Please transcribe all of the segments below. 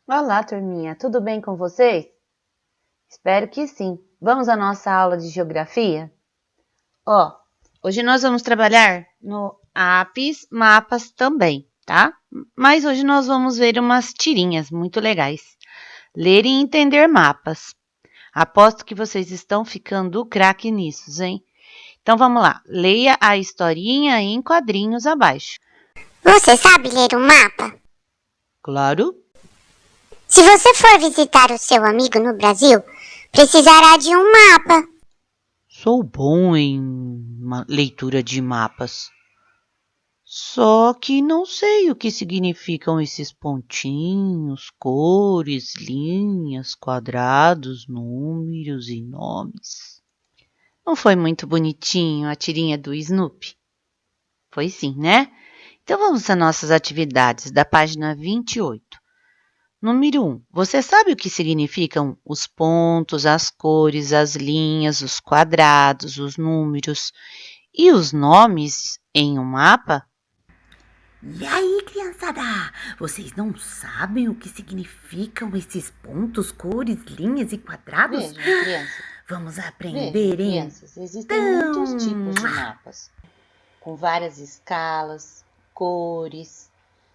Olá, turminha, tudo bem com vocês? Espero que sim. Vamos à nossa aula de geografia? Hoje nós vamos trabalhar no APS, mapas também, tá? Mas hoje nós vamos ver umas tirinhas muito legais. Ler e entender mapas. Aposto que vocês estão ficando craque nisso, hein? Então vamos lá, leia a historinha em quadrinhos abaixo. Você sabe ler um mapa? Claro. Se você for visitar o seu amigo no Brasil, precisará de um mapa. Sou bom em leitura de mapas. Só que não sei o que significam esses pontinhos, cores, linhas, quadrados, números e nomes. Não foi muito bonitinho a tirinha do Snoopy? Foi sim, né? Então vamos às nossas atividades da página 28. Número 1. Você sabe o que significam os pontos, as cores, as linhas, os quadrados, os números e os nomes em um mapa? E aí, criançada? Vocês não sabem o que significam esses pontos, cores, linhas e quadrados? Vejam, crianças. Vamos aprender, hein? Crianças, existem muitos tipos de mapas, com várias escalas, cores,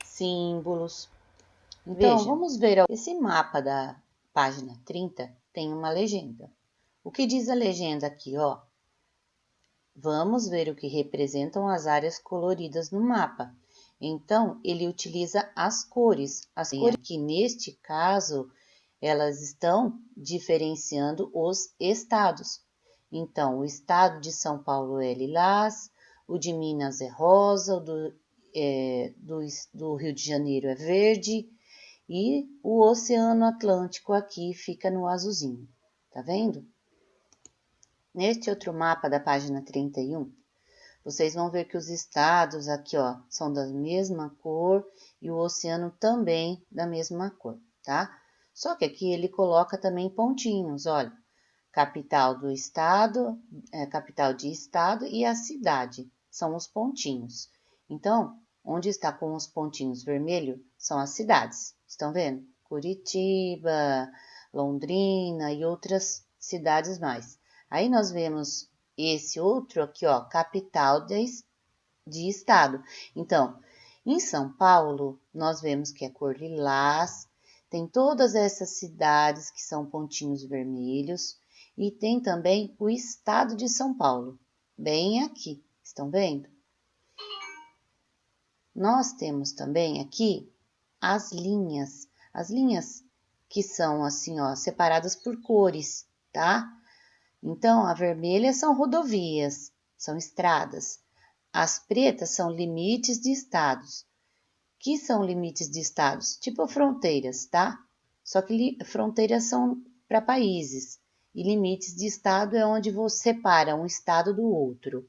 símbolos. Então, vamos ver. Esse mapa da página 30 tem uma legenda. O que diz a legenda aqui, ó? Vamos ver o que representam as áreas coloridas no mapa. Então, ele utiliza as cores. As cores que, neste caso, elas estão diferenciando os estados. Então, o estado de São Paulo é lilás, o de Minas é rosa, o do Rio de Janeiro é verde e o Oceano Atlântico aqui fica no azulzinho. Tá vendo? Neste outro mapa da página 31, vocês vão ver que os estados aqui, ó, são da mesma cor e o oceano também da mesma cor, tá? Só que aqui ele coloca também pontinhos, olha, capital do estado, capital de estado e a cidade, são os pontinhos. Então, onde está com os pontinhos vermelhos são as cidades, estão vendo? Curitiba, Londrina e outras cidades mais. Aí nós vemos esse outro aqui, ó, capital de estado. Então, em São Paulo, nós vemos que é cor lilás, tem todas essas cidades que são pontinhos vermelhos e tem também o estado de São Paulo, bem aqui, estão vendo? Nós temos também aqui as linhas que são assim, ó, separadas por cores, tá? Então, a vermelha são rodovias, são estradas. As pretas são limites de estados. Que são limites de estados? Tipo fronteiras, tá? Só que fronteiras são para países. E limites de estado é onde você separa um estado do outro.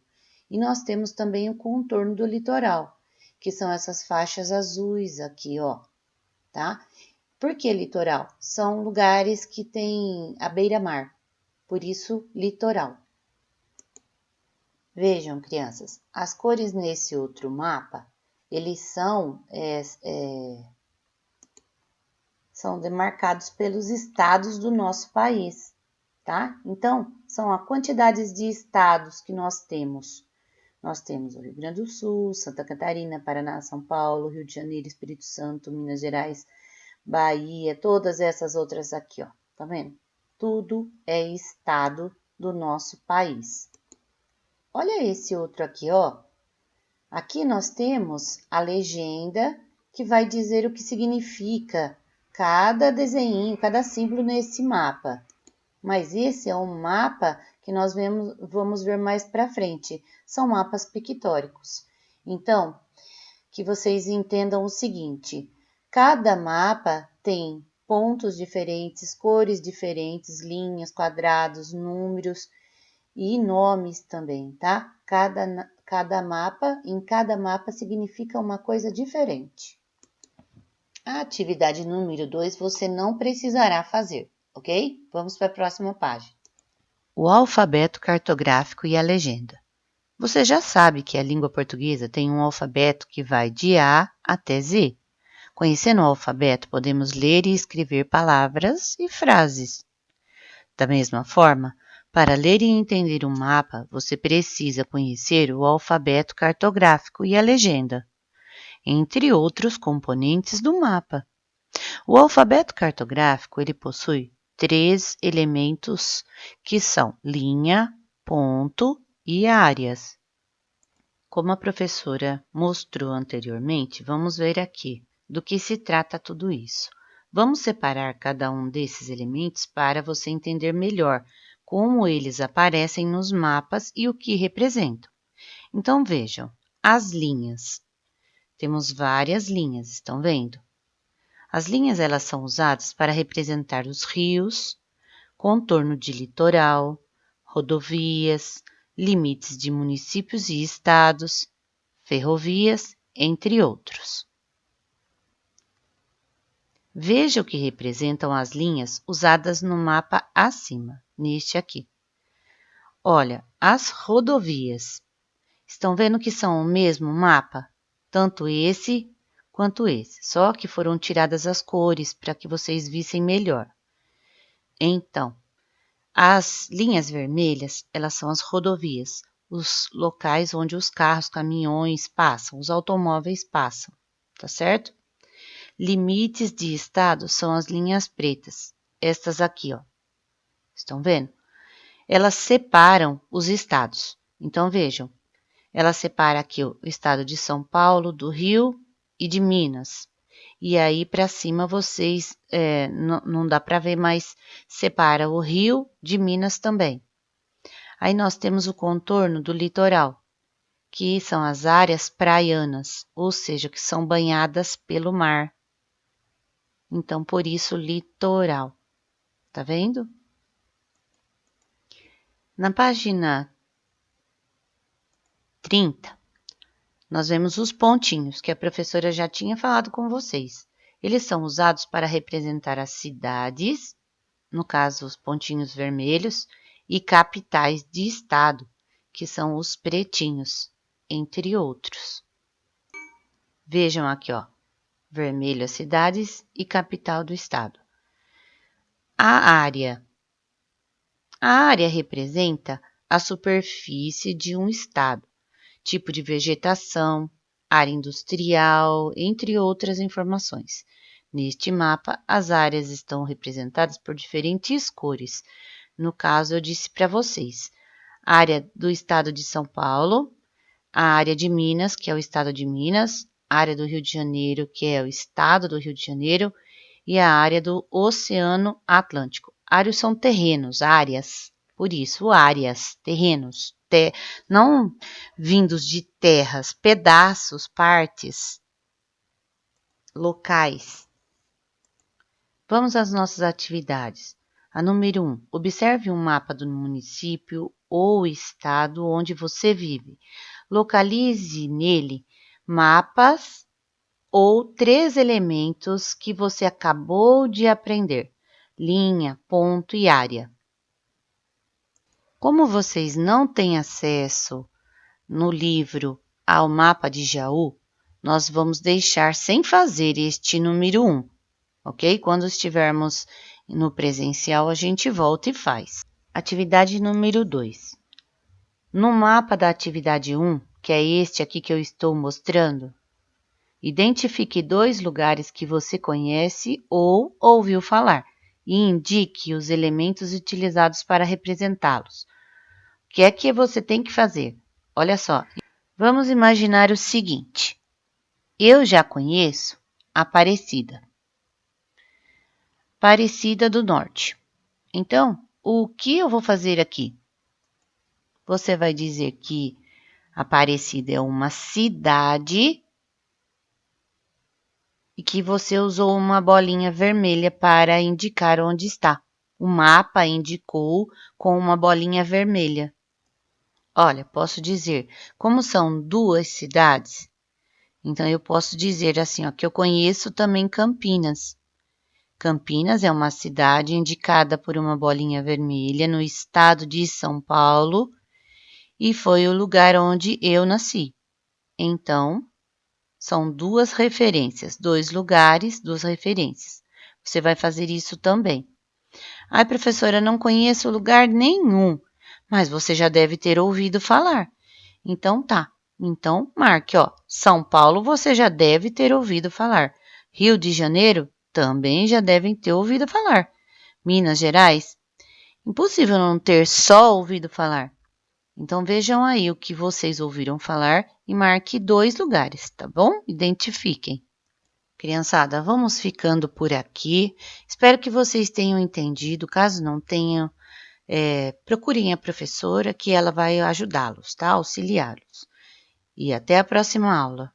E nós temos também o contorno do litoral, que são essas faixas azuis aqui, ó, tá? Por que litoral? São lugares que têm a beira-mar, por isso litoral. Vejam, crianças, as cores nesse outro mapa, eles são demarcados pelos estados do nosso país, tá? Então, são as quantidades de estados que nós temos. Nós temos o Rio Grande do Sul, Santa Catarina, Paraná, São Paulo, Rio de Janeiro, Espírito Santo, Minas Gerais, Bahia, todas essas outras aqui, ó, tá vendo? Tudo é estado do nosso país. Olha esse outro aqui, ó. Aqui nós temos a legenda que vai dizer o que significa cada desenho, cada símbolo nesse mapa. Mas esse é um mapa que nós vamos ver mais para frente. São mapas pictóricos. Então, que vocês entendam o seguinte: cada mapa tem pontos diferentes, cores diferentes, linhas, quadrados, números e nomes também, tá? Em cada mapa significa uma coisa diferente. A atividade número 2 você não precisará fazer, ok? Vamos para a próxima página. O alfabeto cartográfico e a legenda. Você já sabe que a língua portuguesa tem um alfabeto que vai de A até Z. Conhecendo o alfabeto, podemos ler e escrever palavras e frases. Da mesma forma, para ler e entender um mapa, você precisa conhecer o alfabeto cartográfico e a legenda, entre outros componentes do mapa. O alfabeto cartográfico ele possui 3 elementos que são linha, ponto e áreas. Como a professora mostrou anteriormente, vamos ver aqui do que se trata tudo isso. Vamos separar cada um desses elementos para você entender melhor como eles aparecem nos mapas e o que representam. Então vejam, as linhas. Temos várias linhas, estão vendo? As linhas elas são usadas para representar os rios, contorno de litoral, rodovias, limites de municípios e estados, ferrovias, entre outros. Veja o que representam as linhas usadas no mapa acima, neste aqui. Olha, as rodovias. Estão vendo que são o mesmo mapa? Tanto esse quanto esse, só que foram tiradas as cores para que vocês vissem melhor. Então, as linhas vermelhas, elas são as rodovias, os locais onde os carros, caminhões passam, os automóveis passam, tá certo? Limites de estado são as linhas pretas, estas aqui, ó. Estão vendo? Elas separam os estados. Então, vejam, ela separa aqui o estado de São Paulo, do Rio e de Minas. E aí, para cima, vocês, não dá para ver, mas separa o Rio de Minas também. Aí, nós temos o contorno do litoral, que são as áreas praianas, ou seja, que são banhadas pelo mar. Então, por isso, litoral. Tá vendo? Na página 30, nós vemos os pontinhos, que a professora já tinha falado com vocês. Eles são usados para representar as cidades, no caso, os pontinhos vermelhos, e capitais de estado, que são os pretinhos, entre outros. Vejam aqui, ó, vermelho as cidades e capital do estado. A área. A área representa a superfície de um estado, tipo de vegetação, área industrial, entre outras informações. Neste mapa, as áreas estão representadas por diferentes cores. No caso, eu disse para vocês, a área do estado de São Paulo, a área de Minas, que é o estado de Minas, a área do Rio de Janeiro, que é o estado do Rio de Janeiro, e a área do Oceano Atlântico. Áreas são terrenos, áreas, por isso, áreas, terrenos. Não vindos de terras, pedaços, partes, locais. Vamos às nossas atividades. A número 1. Observe um mapa do município ou estado onde você vive. Localize nele mapas ou 3 elementos que você acabou de aprender. Linha, ponto e área. Como vocês não têm acesso no livro ao mapa de Jaú, nós vamos deixar sem fazer este número 1, ok? Quando estivermos no presencial, a gente volta e faz. Atividade número 2. No mapa da atividade 1, que é este aqui que eu estou mostrando, identifique 2 lugares que você conhece ou ouviu falar e indique os elementos utilizados para representá-los. O que é que você tem que fazer? Olha só, vamos imaginar o seguinte. Eu já conheço Aparecida. Aparecida do Norte. Então, o que eu vou fazer aqui? Você vai dizer que Aparecida é uma cidade e que você usou uma bolinha vermelha para indicar onde está. O mapa indicou com uma bolinha vermelha. Olha, posso dizer, como são 2 cidades, então eu posso dizer assim, ó, que eu conheço também Campinas. Campinas é uma cidade indicada por uma bolinha vermelha no estado de São Paulo e foi o lugar onde eu nasci. Então, são 2 referências, 2 lugares, 2 referências. Você vai fazer isso também. Ai, professora, não conheço lugar nenhum, mas você já deve ter ouvido falar. Então tá. Então marque, ó. São Paulo você já deve ter ouvido falar. Rio de Janeiro também já devem ter ouvido falar. Minas Gerais, impossível não ter só ouvido falar. Então vejam aí o que vocês ouviram falar e marque 2 lugares, tá bom? Identifiquem. Criançada, vamos ficando por aqui. Espero que vocês tenham entendido. Caso não tenham, procurem a professora que ela vai ajudá-los, tá? Auxiliá-los. E até a próxima aula.